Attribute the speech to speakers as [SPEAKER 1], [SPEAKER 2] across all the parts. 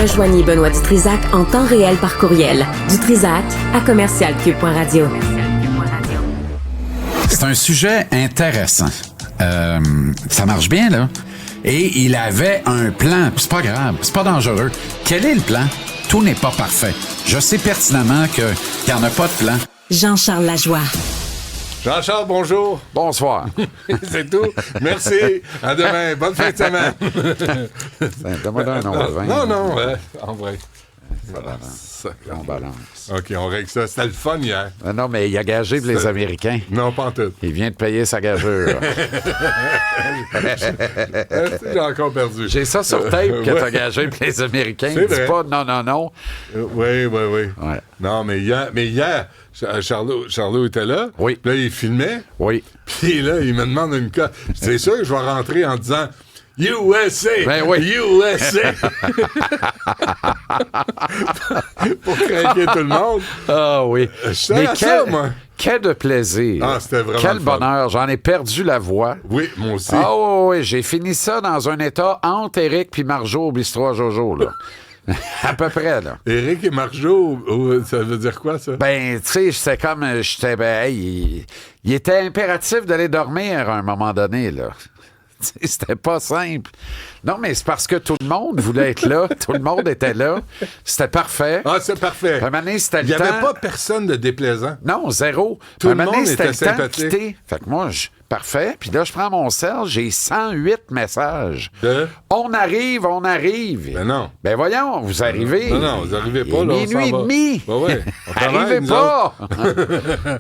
[SPEAKER 1] Rejoignez Benoît Dutrisac en temps réel par courriel. Dutrisac@commercialcube.radio.
[SPEAKER 2] C'est un sujet intéressant. Ça marche bien, là. Et il avait un plan. C'est pas grave, c'est pas dangereux. Quel est le plan? Tout n'est pas parfait. Je sais pertinemment qu'il n'y en a pas de plan.
[SPEAKER 1] Jean-Charles Lajoie.
[SPEAKER 3] Jean-Charles, bonjour.
[SPEAKER 2] Bonsoir.
[SPEAKER 3] C'est tout. Merci. À demain. Bonne fin de semaine.
[SPEAKER 2] Donne-moi un nom de vin.
[SPEAKER 3] Non, en vrai. Voilà.
[SPEAKER 2] On balance.
[SPEAKER 3] OK, on règle ça. C'était le fun hier.
[SPEAKER 2] Non, mais il a gagé pour les Américains.
[SPEAKER 3] Non, pas en tout.
[SPEAKER 2] Il vient de payer sa gageure.
[SPEAKER 3] J'ai encore perdu.
[SPEAKER 2] J'ai ça sur tape que t'as gagé pour les Américains.
[SPEAKER 3] C'est
[SPEAKER 2] Dis
[SPEAKER 3] vrai.
[SPEAKER 2] pas non.
[SPEAKER 3] Oui.
[SPEAKER 2] Ouais.
[SPEAKER 3] Non, mais hier, Charlot était là.
[SPEAKER 2] Oui.
[SPEAKER 3] Puis là, il filmait.
[SPEAKER 2] Oui.
[SPEAKER 3] Puis là, il me demande une cote. C'est sûr que je vais rentrer en disant USA!
[SPEAKER 2] Ben oui.
[SPEAKER 3] USA! Pour craquer tout le monde.
[SPEAKER 2] Ah oui.
[SPEAKER 3] savais ça, moi.
[SPEAKER 2] Quel de plaisir.
[SPEAKER 3] Ah, c'était vraiment
[SPEAKER 2] Quel
[SPEAKER 3] le fun.
[SPEAKER 2] bonheur. J'en ai perdu la voix.
[SPEAKER 3] Oui, moi aussi.
[SPEAKER 2] Ah oui, j'ai fini ça dans un état entre Éric puis Marjo au bistrot à Jojo, là. À peu près, là.
[SPEAKER 3] Éric et Marjo, ça veut dire quoi, ça?
[SPEAKER 2] Ben, tu sais, c'était comme... il était impératif d'aller dormir à un moment donné, là. C'était pas simple. Non, mais c'est parce que tout le monde voulait être là. Tout le monde était là. C'était parfait.
[SPEAKER 3] Ah, c'est parfait.
[SPEAKER 2] Un moment donné, c'était
[SPEAKER 3] Il
[SPEAKER 2] le
[SPEAKER 3] n'y
[SPEAKER 2] temps...
[SPEAKER 3] avait pas personne de déplaisant.
[SPEAKER 2] Non, zéro.
[SPEAKER 3] Tout
[SPEAKER 2] Un
[SPEAKER 3] le
[SPEAKER 2] moment donné,
[SPEAKER 3] monde
[SPEAKER 2] c'était
[SPEAKER 3] était
[SPEAKER 2] le temps de
[SPEAKER 3] sympathique.
[SPEAKER 2] quitter. Fait que moi, parfait. Puis là, je prends mon sel, j'ai 108 messages.
[SPEAKER 3] De?
[SPEAKER 2] On arrive.
[SPEAKER 3] Ben non.
[SPEAKER 2] Ben voyons, vous arrivez.
[SPEAKER 3] Non, vous arrivez pas,
[SPEAKER 2] Il
[SPEAKER 3] là.
[SPEAKER 2] est minuit et demi.
[SPEAKER 3] Ben ouais. On travaille,
[SPEAKER 2] Arrivez
[SPEAKER 3] nous
[SPEAKER 2] pas.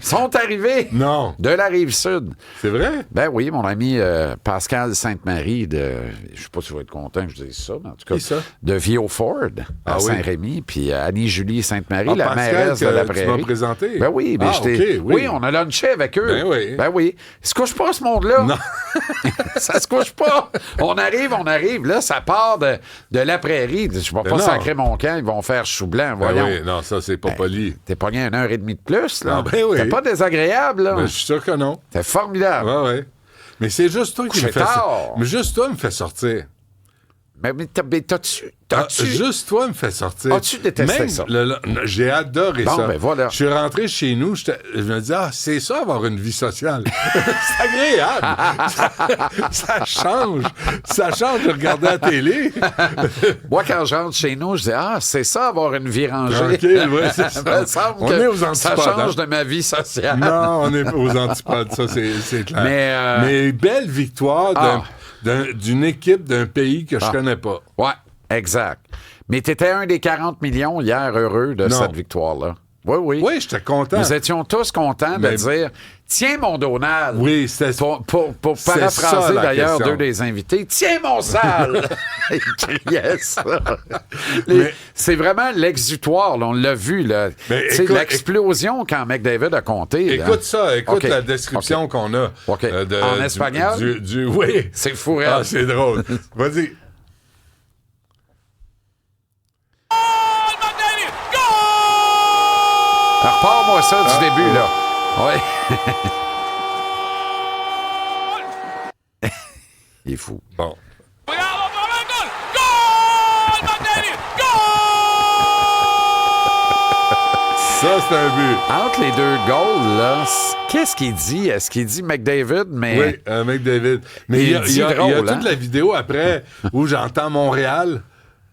[SPEAKER 2] Ils sont arrivés.
[SPEAKER 3] Non.
[SPEAKER 2] De la Rive-Sud.
[SPEAKER 3] C'est vrai?
[SPEAKER 2] Ben oui, mon ami Pascal Sainte-Marie je sais pas si vous êtes content que je dise ça, mais en tout cas,
[SPEAKER 3] Qui ça?
[SPEAKER 2] de Vieux Ford à
[SPEAKER 3] Ah oui.
[SPEAKER 2] Saint-Rémy, puis Annie-Julie Sainte-Marie,
[SPEAKER 3] Ah,
[SPEAKER 2] la
[SPEAKER 3] Pascal,
[SPEAKER 2] mairesse de la
[SPEAKER 3] que tu
[SPEAKER 2] Prairie.
[SPEAKER 3] m'as présenté.
[SPEAKER 2] Ben oui, mais
[SPEAKER 3] Ah,
[SPEAKER 2] j'étais...
[SPEAKER 3] OK, oui.
[SPEAKER 2] On a lunché avec eux.
[SPEAKER 3] Ben oui.
[SPEAKER 2] Ils se couche pas, ce monde-là.
[SPEAKER 3] Non.
[SPEAKER 2] Ça se couche pas. On arrive. Là, ça part de la Prairie. Je vais pas
[SPEAKER 3] non.
[SPEAKER 2] sacrer mon camp, ils vont faire chou blanc,
[SPEAKER 3] Ben
[SPEAKER 2] voyons.
[SPEAKER 3] oui, non, ça, c'est pas poli.
[SPEAKER 2] T'es pogné 1h30 de plus, là.
[SPEAKER 3] Ah, ben oui.
[SPEAKER 2] T'es pas désagréable, là.
[SPEAKER 3] Ben, je suis sûr que non.
[SPEAKER 2] T'es formidable.
[SPEAKER 3] Ouais. Mais c'est juste toi qui me
[SPEAKER 2] Couché
[SPEAKER 3] fais
[SPEAKER 2] tard.
[SPEAKER 3] Mais juste toi me fait sortir.
[SPEAKER 2] Mais t'as-tu...
[SPEAKER 3] Juste toi me fait sortir.
[SPEAKER 2] As-tu détesté
[SPEAKER 3] Même
[SPEAKER 2] ça?
[SPEAKER 3] J'ai adoré
[SPEAKER 2] Bon,
[SPEAKER 3] ça.
[SPEAKER 2] ben voilà.
[SPEAKER 3] Je suis rentré chez nous, je me dis, c'est ça avoir une vie sociale. C'est agréable. ça change. Ça change de regarder la télé.
[SPEAKER 2] Moi, quand je rentre chez nous, je dis c'est ça avoir une vie rangée.
[SPEAKER 3] Tranquille, ouais, c'est ça.
[SPEAKER 2] Il me semble
[SPEAKER 3] On
[SPEAKER 2] que
[SPEAKER 3] est aux
[SPEAKER 2] ça
[SPEAKER 3] antipodes,
[SPEAKER 2] change
[SPEAKER 3] hein?
[SPEAKER 2] de ma vie sociale.
[SPEAKER 3] Non, on est aux antipodes, ça, c'est clair. Mais belle victoire d'une équipe d'un pays que je connais pas.
[SPEAKER 2] Ouais, exact. Mais t'étais un des 40 millions hier heureux de cette victoire-là. Oui.
[SPEAKER 3] Oui, j'étais content.
[SPEAKER 2] Nous étions tous contents de dire tiens, mon Donald.
[SPEAKER 3] Oui, c'était
[SPEAKER 2] Pour
[SPEAKER 3] c'est
[SPEAKER 2] paraphraser
[SPEAKER 3] ça, la
[SPEAKER 2] d'ailleurs
[SPEAKER 3] question.
[SPEAKER 2] deux des invités. Tiens, mon sale! Il criait ça. C'est vraiment l'exutoire, là, on l'a vu. Là. C'est l'explosion quand McDavid a compté.
[SPEAKER 3] Écoute ça,
[SPEAKER 2] OK.
[SPEAKER 3] la description qu'on a.
[SPEAKER 2] OK. En espagnol?
[SPEAKER 3] Oui.
[SPEAKER 2] C'est fou,
[SPEAKER 3] Ah, c'est drôle. Vas-y.
[SPEAKER 2] Repars-moi ça du début, là. Oui. Il est fou.
[SPEAKER 3] Bon. Ça, c'est un but.
[SPEAKER 2] Entre les deux goals, là, qu'est-ce qu'il dit? Est-ce qu'il dit McDavid, mais...
[SPEAKER 3] Oui, McDavid. Mais il y a toute la vidéo après où j'entends Montréal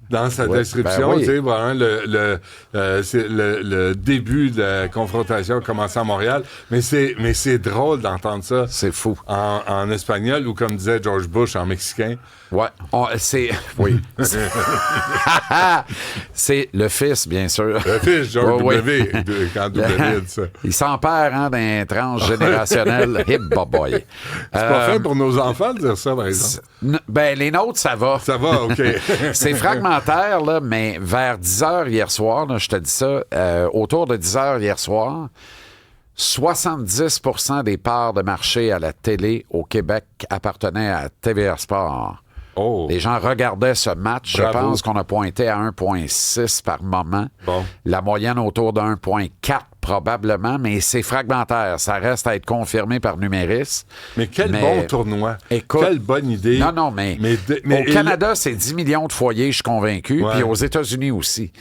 [SPEAKER 3] dans sa description.
[SPEAKER 2] Ben oui.
[SPEAKER 3] Tu sais, vraiment, c'est le début de la confrontation commencé à Montréal. Mais c'est drôle d'entendre ça.
[SPEAKER 2] C'est fou.
[SPEAKER 3] En espagnol ou, comme disait George Bush, en mexicain.
[SPEAKER 2] Ouais, oui. C'est le fils, bien sûr.
[SPEAKER 3] Le fils, George
[SPEAKER 2] Ouais,
[SPEAKER 3] W. Quand W dit ça.
[SPEAKER 2] Il s'empère d'un transgénérationnel. Hip boy.
[SPEAKER 3] C'est pas fait pour nos enfants de dire ça, par exemple.
[SPEAKER 2] Ben, les nôtres, ça va.
[SPEAKER 3] Ça va, OK.
[SPEAKER 2] C'est fragmentaire, là, mais vers 10 h hier soir, là, je te dis ça, autour de 10 h hier soir, 70% des parts de marché à la télé au Québec appartenaient à TVA Sport.
[SPEAKER 3] Oh.
[SPEAKER 2] Les gens regardaient ce match.
[SPEAKER 3] Bravo.
[SPEAKER 2] Je pense qu'on a pointé à 1,6 par moment.
[SPEAKER 3] Bon.
[SPEAKER 2] La moyenne autour de 1,4 probablement, mais c'est fragmentaire. Ça reste à être confirmé par Numéris.
[SPEAKER 3] Mais quel bon tournoi.
[SPEAKER 2] Écoute,
[SPEAKER 3] quelle bonne idée.
[SPEAKER 2] Non, mais au Canada, c'est 10 millions de foyers, je suis convaincu, puis aux États-Unis aussi.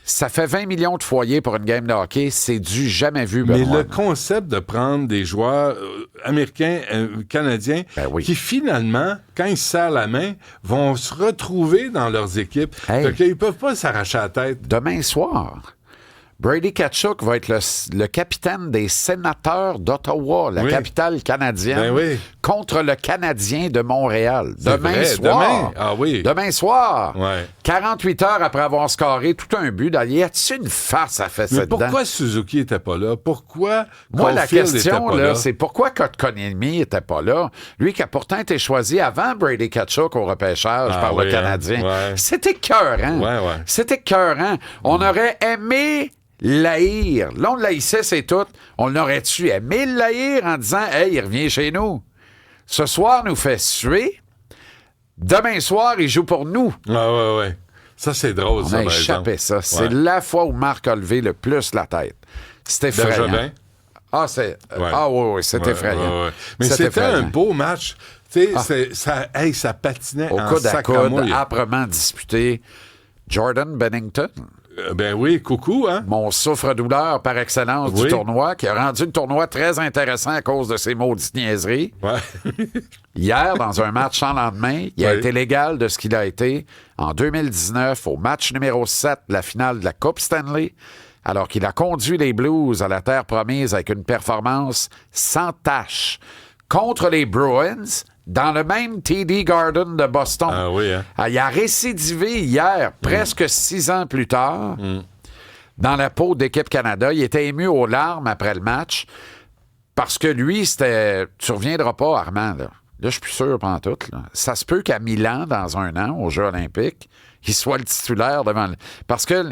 [SPEAKER 2] Ça fait 20 millions de foyers pour une game de hockey. C'est du jamais vu, Benoît.
[SPEAKER 3] Mais le concept de prendre des joueurs américains, canadiens, qui finalement, quand ils se serrent la main, vont se retrouver dans leurs équipes. Donc, ils ne peuvent pas s'arracher la tête.
[SPEAKER 2] Demain soir, Brady Tkachuk va être le capitaine des Sénateurs d'Ottawa, la capitale canadienne, contre le Canadien de Montréal. Demain soir. Demain soir. 48 heures après avoir scoré tout un but. Y a-t-il une farce à faire ça dedans?
[SPEAKER 3] Pourquoi Suzuki n'était pas là? Pourquoi
[SPEAKER 2] Moi, la question, là, c'est pourquoi Kotkaniemi n'était pas là? Lui qui a pourtant été choisi avant Brady Tkachuk au repêchage par le Canadien. C'était écœurant. C'était écœurant. On aurait aimé l'haïr. Là, on l'haïssait, c'est tout. On l'aurait-tu aimé l'haïr en disant « Hey, il revient chez nous. Ce soir, nous fait suer. Demain soir, il joue pour nous. »
[SPEAKER 3] Ça, c'est drôle, ça,
[SPEAKER 2] on a échappé ça. C'est la fois où Marc a levé le plus la tête. C'était effrayant. C'est effrayant.
[SPEAKER 3] Mais c'était un beau match. Ça patinait
[SPEAKER 2] au
[SPEAKER 3] en
[SPEAKER 2] coude à coude,
[SPEAKER 3] sacramouille.
[SPEAKER 2] âprement disputé. Jordan Bennington.
[SPEAKER 3] Ben oui, coucou, hein?
[SPEAKER 2] Mon souffre-douleur par excellence du tournoi, qui a rendu le tournoi très intéressant à cause de ses maudites niaiseries. Hier, dans un match sans lendemain, il a été l'égal de ce qu'il a été en 2019 au match numéro 7 de la finale de la Coupe Stanley, alors qu'il a conduit les Blues à la terre promise avec une performance sans tache contre les Bruins dans le même TD Garden de Boston. Il a récidivé hier, presque 6 ans plus tard, dans la peau d'Équipe Canada. Il était ému aux larmes après le match parce que lui, c'était... Tu reviendras pas, Armand, là. Là, je suis plus sûr pendant tout. Là. Ça se peut qu'à Milan, dans un an, aux Jeux olympiques, il soit le titulaire devant... Parce que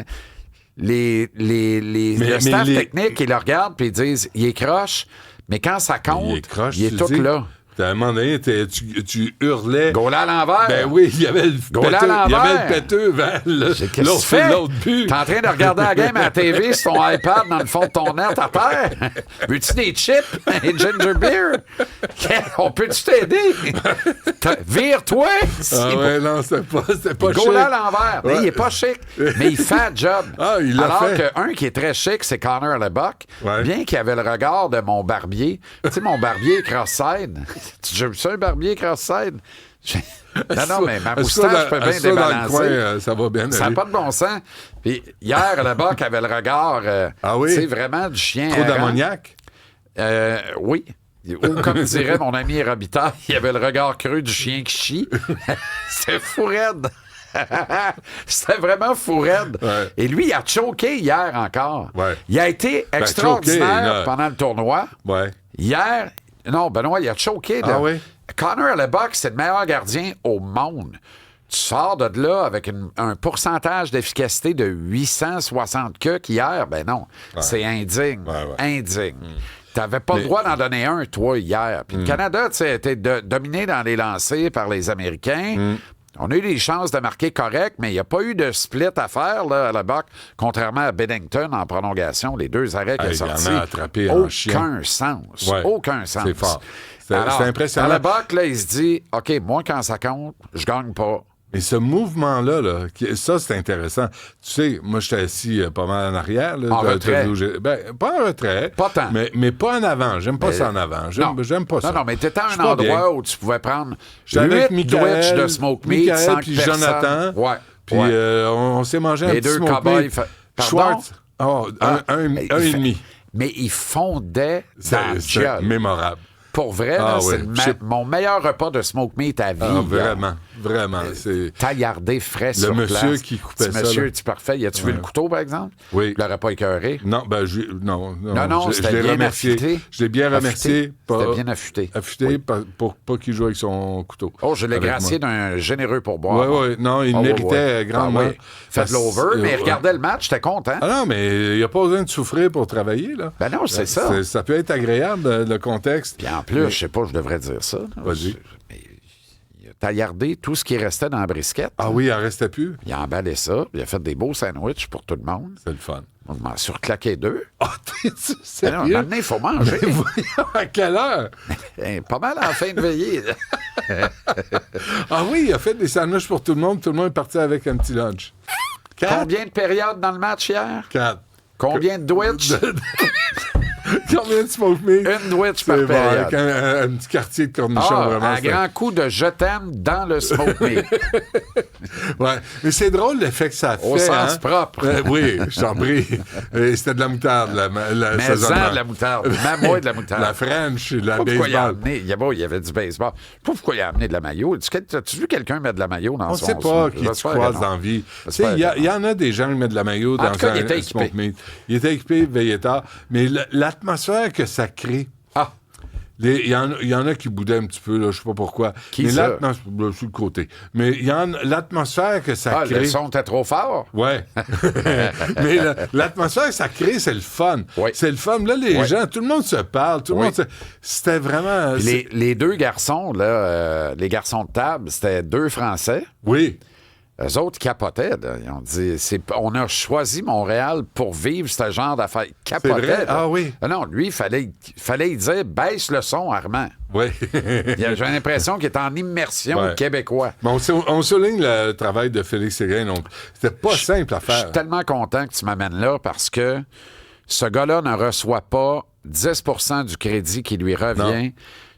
[SPEAKER 2] le staff technique, ils le regardent puis ils disent, il est croche, mais quand ça compte, il est tout là.
[SPEAKER 3] À un moment donné, tu hurlais.
[SPEAKER 2] Goal à l'envers.
[SPEAKER 3] Ben oui, il y avait le péteux vers l'autre but.
[SPEAKER 2] T'es en train de regarder la game à la TV sur ton iPad dans le fond de ton net à terre. Veux-tu des chips et ginger beer? On peut-tu t'aider? Vire-toi!
[SPEAKER 3] Non, c'était pas chic.
[SPEAKER 2] Goal à l'envers. Il est pas chic, mais il fait le job.
[SPEAKER 3] Il l'a
[SPEAKER 2] Alors
[SPEAKER 3] fait.
[SPEAKER 2] qu'un qui est très chic, c'est Connor Leboeck. Bien qu'il avait le regard de mon barbier. Tu sais, mon barbier cross-side. Tu as vu ça, un barbier cross-side? Non, mais ma moustache peut bien débalancer.
[SPEAKER 3] Ça va bien.
[SPEAKER 2] Ça n'a pas de bon sens. Puis hier, Leboeck avait le regard, c'est vraiment du chien.
[SPEAKER 3] Trop d'ammoniac?
[SPEAKER 2] Oui. Ou comme dirait mon ami Robitaille, il avait le regard creux du chien qui chie. C'était fou raide. C'était vraiment fou raide. Et lui, il a choqué hier encore. Il a été extraordinaire pendant le tournoi. Hier... Non, Benoît, il a choqué. Là. Connor Leboeck, c'est le meilleur gardien au monde. Tu sors de là avec un pourcentage d'efficacité de 860 cucks hier. Ben non, c'est indigne. Indigne. Tu n'avais pas le droit d'en donner un, toi, hier. Puis le Canada, tu sais, a été dominé dans les lancers par les Américains. On a eu des chances de marquer correct, mais il n'y a pas eu de split à faire là, à Leboeck, contrairement à Bennington en prolongation. Les 2 arrêts qu'il a sortis.
[SPEAKER 3] Il en a attrapé en chien.
[SPEAKER 2] Aucun sens. Aucun sens.
[SPEAKER 3] C'est fort. C'est impressionnant.
[SPEAKER 2] À Leboeck, là, il se dit, OK, moi, quand ça compte, je gagne pas.
[SPEAKER 3] Mais ce mouvement-là, ça, c'est intéressant. Tu sais, moi, j'étais assis pas mal en arrière. Là,
[SPEAKER 2] en retrait.
[SPEAKER 3] Pas en retrait.
[SPEAKER 2] Pas tant.
[SPEAKER 3] Mais pas en avant. J'aime pas ça en avant. J'aime pas ça.
[SPEAKER 2] Non, mais t'étais à un endroit où tu pouvais prendre 8
[SPEAKER 3] Michael,
[SPEAKER 2] de smoke meat sans que
[SPEAKER 3] puis
[SPEAKER 2] personne...
[SPEAKER 3] Jonathan. Puis on s'est mangé un petit smoke meat. Schwartz. Un et demi.
[SPEAKER 2] Mais il fondait dans le
[SPEAKER 3] C'est mémorable.
[SPEAKER 2] Pour vrai, c'est mon meilleur repas de smoke meat à vie.
[SPEAKER 3] Vraiment. C'est
[SPEAKER 2] taillardé frais sur place.
[SPEAKER 3] Le monsieur qui coupait ça.
[SPEAKER 2] Monsieur, tu parfait. Y a-tu vu le couteau, par exemple?
[SPEAKER 3] Oui.
[SPEAKER 2] Il l'aurait pas écœuré.
[SPEAKER 3] Non,
[SPEAKER 2] non, c'était bien affûté.
[SPEAKER 3] Je l'ai bien remercié.
[SPEAKER 2] C'était bien affûté.
[SPEAKER 3] Affûté pour pas qu'il joue avec son couteau.
[SPEAKER 2] Oh, je l'ai gracié d'un généreux pourboire.
[SPEAKER 3] Oui. Non, il méritait grandement.
[SPEAKER 2] Fait de l'over, mais il regardait le match, j'étais content.
[SPEAKER 3] Ah non, mais il n'y a pas besoin de souffrir pour travailler, là.
[SPEAKER 2] Ben non, c'est ça.
[SPEAKER 3] Ça peut être agréable, le contexte.
[SPEAKER 2] Puis en plus, je sais pas, je devrais dire ça.
[SPEAKER 3] Vas-y.
[SPEAKER 2] Mais il y a taillardé tout ce qui restait dans la brisquette.
[SPEAKER 3] Ah oui, il en restait plus?
[SPEAKER 2] Il a emballé ça, puis il a fait des beaux sandwichs pour tout le monde.
[SPEAKER 3] C'est le fun.
[SPEAKER 2] On m'en a surclaqué 2.
[SPEAKER 3] Ah, t'es sérieux?
[SPEAKER 2] Maintenant, il faut manger.
[SPEAKER 3] À quelle heure?
[SPEAKER 2] Pas mal en fin de veillée.
[SPEAKER 3] Ah oui, il a fait des sandwichs pour tout le monde. Tout le monde est parti avec un petit lunch. 4?
[SPEAKER 2] Combien de périodes dans le match hier?
[SPEAKER 3] 4.
[SPEAKER 2] Combien de Dwitch?
[SPEAKER 3] Combien de smoke meat?
[SPEAKER 2] Une Dwitch par période.
[SPEAKER 3] Avec un petit quartier de cornichon, vraiment.
[SPEAKER 2] Un grand coup de je t'aime dans le smoke meat.
[SPEAKER 3] Ouais, mais c'est drôle l'effet que ça fait.
[SPEAKER 2] Au sens propre.
[SPEAKER 3] Oui, je t'en prie. C'était de la moutarde,
[SPEAKER 2] Mais sans de la moutarde. Même moi de la moutarde.
[SPEAKER 3] La French, de la
[SPEAKER 2] baseball. Il y avait du baseball. Pourquoi il a amené de la maillot? As-tu vu quelqu'un mettre de la maillot dans son...
[SPEAKER 3] On ne sait pas qui tu croises dans la vie. Il y en a des gens qui mettent de la maillot dans un smoke meat. Il était équipé, veillait tard. Mais l'atmosphère que ça crée...
[SPEAKER 2] Ah!
[SPEAKER 3] Il y en a qui boudaient un petit peu, là, je ne sais pas pourquoi.
[SPEAKER 2] Qui ça?
[SPEAKER 3] Sur le côté. Mais l'atmosphère que ça crée...
[SPEAKER 2] le son était trop fort?
[SPEAKER 3] Ouais. Mais l'atmosphère que ça crée, c'est le fun.
[SPEAKER 2] Oui.
[SPEAKER 3] C'est le fun. Là, les gens, tout le monde se parle. Tout le monde c'était vraiment...
[SPEAKER 2] Les deux garçons, là, les garçons de table, c'était 2 Français.
[SPEAKER 3] Oui.
[SPEAKER 2] Eux autres capotaient. Là. Ils ont dit, on a choisi Montréal pour vivre ce genre d'affaires. Capotaient.
[SPEAKER 3] C'est vrai? Ah oui.
[SPEAKER 2] Non, lui, il fallait lui dire, baisse le son, Armand.
[SPEAKER 3] Oui.
[SPEAKER 2] J'ai l'impression qu'il est en immersion québécois.
[SPEAKER 3] Mais on souligne le travail de Félix Séguin. Donc, c'était pas simple à faire.
[SPEAKER 2] Je suis tellement content que tu m'amènes là parce que ce gars-là ne reçoit pas 10 % du crédit qui lui revient. Non.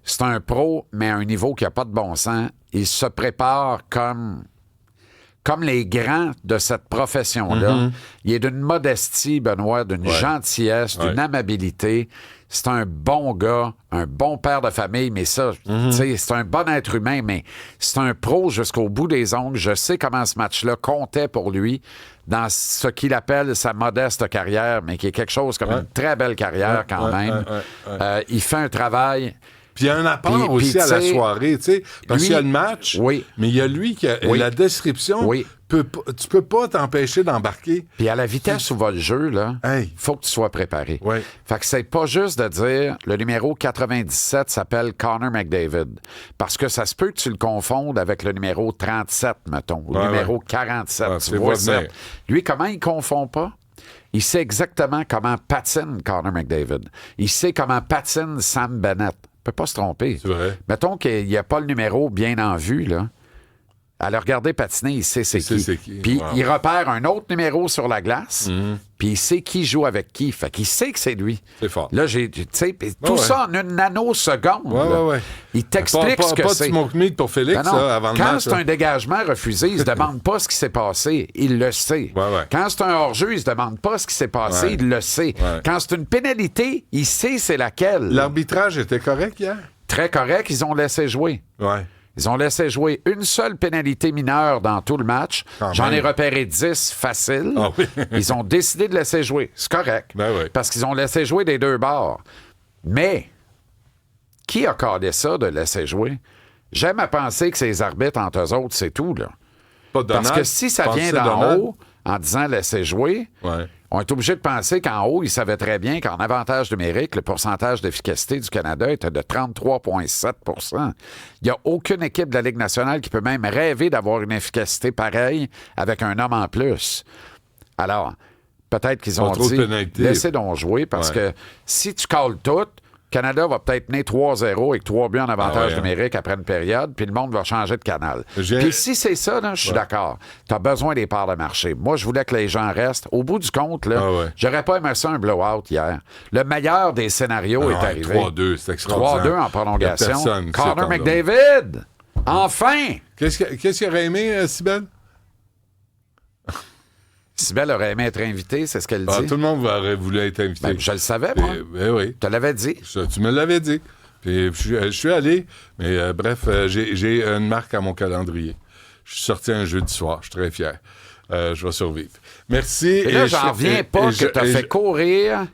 [SPEAKER 2] C'est un pro, mais à un niveau qui n'a pas de bon sens. Il se prépare comme les grands de cette profession-là. Mm-hmm. Il est d'une modestie, Benoît, d'une gentillesse, d'une amabilité. C'est un bon gars, un bon père de famille, mais ça, c'est un bon être humain, mais c'est un pro jusqu'au bout des ongles. Je sais comment ce match-là comptait pour lui dans ce qu'il appelle sa modeste carrière, mais qui est quelque chose comme une très belle carrière quand même. Il fait un travail...
[SPEAKER 3] Puis il y a un apport aussi à la soirée, tu sais, parce qu'il y a le match, mais il y a lui qui a la description. Oui. Tu peux pas t'empêcher d'embarquer.
[SPEAKER 2] Puis à la vitesse où va le jeu, là, faut que tu sois préparé.
[SPEAKER 3] Oui.
[SPEAKER 2] Fait que c'est pas juste de dire le numéro 97 s'appelle Connor McDavid. Parce que ça se peut que tu le confondes avec le numéro 37, mettons, ou le numéro 47. Tu vois ça. Lui, comment il confond pas? Il sait exactement comment patine Connor McDavid. Il sait comment patine Sam Bennett. Il ne peut pas se tromper.
[SPEAKER 3] C'est vrai.
[SPEAKER 2] Mettons qu'il n'y a pas le numéro bien en vue, là. À le regarder patiner, il sait c'est qui. Puis il repère un autre numéro sur la glace, puis il sait qui joue avec qui. Fait qu'il sait que c'est lui.
[SPEAKER 3] C'est fort.
[SPEAKER 2] Là, tout ça en une nanoseconde. Il t'explique ce que c'est.
[SPEAKER 3] Pas de smoke meat pour Félix, ça, avant le match.
[SPEAKER 2] Quand c'est un dégagement refusé, il se demande pas ce qui s'est passé. Il le sait. Quand c'est un hors-jeu, il se demande pas ce qui s'est passé. Il le sait. Quand c'est une pénalité, il sait c'est laquelle.
[SPEAKER 3] L'arbitrage était correct hier?
[SPEAKER 2] Très correct. Ils ont laissé jouer. Ils ont laissé jouer une seule pénalité mineure dans tout le match. J'en ai repéré 10 faciles.
[SPEAKER 3] Ah oui.
[SPEAKER 2] Ils ont décidé de laisser jouer. C'est correct. Parce qu'ils ont laissé jouer des deux bords. Mais, qui a cadré ça de laisser jouer? J'aime à penser que ces arbitres entre eux autres, c'est tout, là.
[SPEAKER 3] Pas Donald.
[SPEAKER 2] Parce que si ça vient d'en haut, en disant laisser jouer... On est obligé de penser qu'en haut, ils savaient très bien qu'en avantage numérique, le pourcentage d'efficacité du Canada était de 33,7 %. Il n'y a aucune équipe de la Ligue nationale qui peut même rêver d'avoir une efficacité pareille avec un homme en plus. Alors, peut-être qu'ils ont dit, laissez donc jouer, parce que si tu cales tout, Canada va peut-être mener 3-0 avec 3 buts en avantage numérique après une période, puis le monde va changer de canal. Puis si c'est ça, je suis d'accord. Tu as besoin des parts de marché. Moi, je voulais que les gens restent. Au bout du compte, j'aurais pas aimé ça un blowout hier. Le meilleur des scénarios est arrivé.
[SPEAKER 3] 3-2, c'est extraordinaire.
[SPEAKER 2] 3-2 en prolongation. Connor McDavid! Enfin!
[SPEAKER 3] Qu'est-ce qu'il aurait aimé, Sybelle?
[SPEAKER 2] Sybelle aurait aimé être invitée, c'est ce qu'elle dit.
[SPEAKER 3] Tout le monde aurait voulu être invité.
[SPEAKER 2] Je le savais, moi.
[SPEAKER 3] Oui.
[SPEAKER 2] Tu te l'avais dit.
[SPEAKER 3] Tu me l'avais dit. Puis je suis allé, mais bref, j'ai une marque à mon calendrier. Je suis sorti un jeudi soir, je suis très fier. Je vais survivre. Merci.
[SPEAKER 2] Et là, j'en reviens pas que tu as fait courir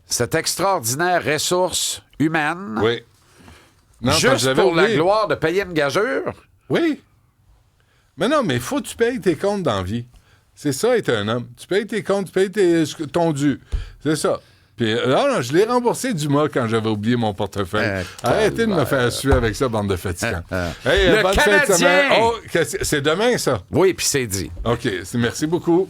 [SPEAKER 2] cette extraordinaire ressource humaine juste pour la gloire de payer une gageure.
[SPEAKER 3] Oui. Mais non, mais il faut que tu payes tes comptes dans la vie. C'est ça, être un homme. Tu payes tes comptes, tu payes ton dû. C'est ça. Puis, non, je l'ai remboursé Dumas quand j'avais oublié mon portefeuille. Arrêtez de me faire suer avec ça, bande de fatigants.
[SPEAKER 2] Le
[SPEAKER 3] bonne
[SPEAKER 2] Canadien!
[SPEAKER 3] fête de semaine. Oh, c'est demain, ça?
[SPEAKER 2] Oui, puis c'est dit.
[SPEAKER 3] OK, merci beaucoup.